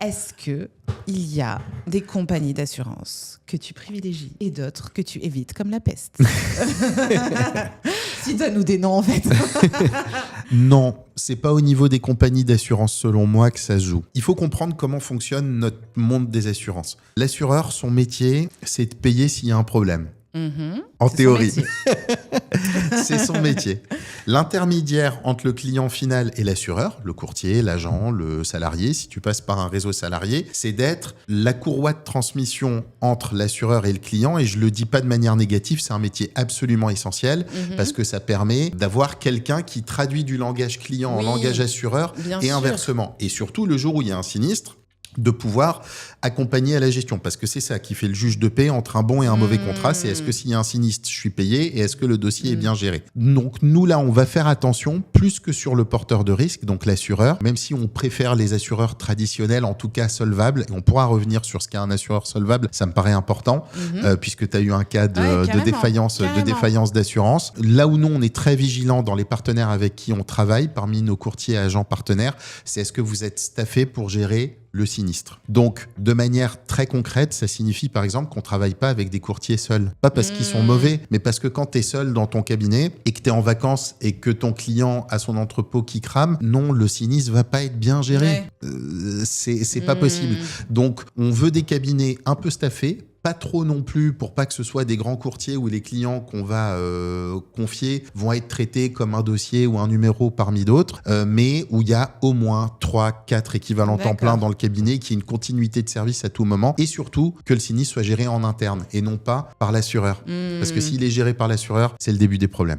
Est-ce que il y a des compagnies d'assurance que tu privilégies et d'autres que tu évites comme la peste? Si, donne-nous des noms en fait. Non, c'est pas au niveau des compagnies d'assurance selon moi que ça se joue. Il faut comprendre comment fonctionne notre monde des assurances. L'assureur, son métier, c'est de payer s'il y a un problème. En C'est théorie. son métier. C'est son métier. L'intermédiaire entre le client final et l'assureur, le courtier, l'agent, le salarié, si tu passes par un réseau salarié, c'est d'être la courroie de transmission entre l'assureur et le client. Et je le dis pas de manière négative, c'est un métier absolument essentiel parce que ça permet d'avoir quelqu'un qui traduit du langage client en Oui, langage assureur bien et sûr. inversement. Et surtout, le jour où il y a un sinistre, de pouvoir accompagner à la gestion. Parce que c'est ça qui fait le juge de paix entre un bon et un mauvais contrat. C'est est-ce que s'il y a un sinistre, je suis payé et est-ce que le dossier est bien géré. Donc nous, là, on va faire attention plus que sur le porteur de risque, donc l'assureur, même si on préfère les assureurs traditionnels, en tout cas solvables, et on pourra revenir sur ce qu'est un assureur solvable, ça me paraît important, puisque tu as eu un cas Ouais, de défaillance d'assurance. Là où nous, on est très vigilants dans les partenaires avec qui on travaille, parmi nos courtiers et agents partenaires, c'est est-ce que vous êtes staffé pour gérer le sinistre. Donc, de manière très concrète, ça signifie par exemple qu'on ne travaille pas avec des courtiers seuls. Pas parce qu'ils sont mauvais, mais parce que quand tu es seul dans ton cabinet et que tu es en vacances et que ton client a son entrepôt qui crame, non, le sinistre va pas être bien géré. C'est pas possible. Donc, on veut des cabinets un peu staffés, pas trop non plus pour pas que ce soit des grands courtiers où les clients qu'on va confier vont être traités comme un dossier ou un numéro parmi d'autres, mais où il y a au moins 3-4 équivalents temps plein dans le cabinet, qui ait une continuité de service à tout moment et surtout que le sinistre soit géré en interne et non pas par l'assureur. Parce que s'il est géré par l'assureur, c'est le début des problèmes.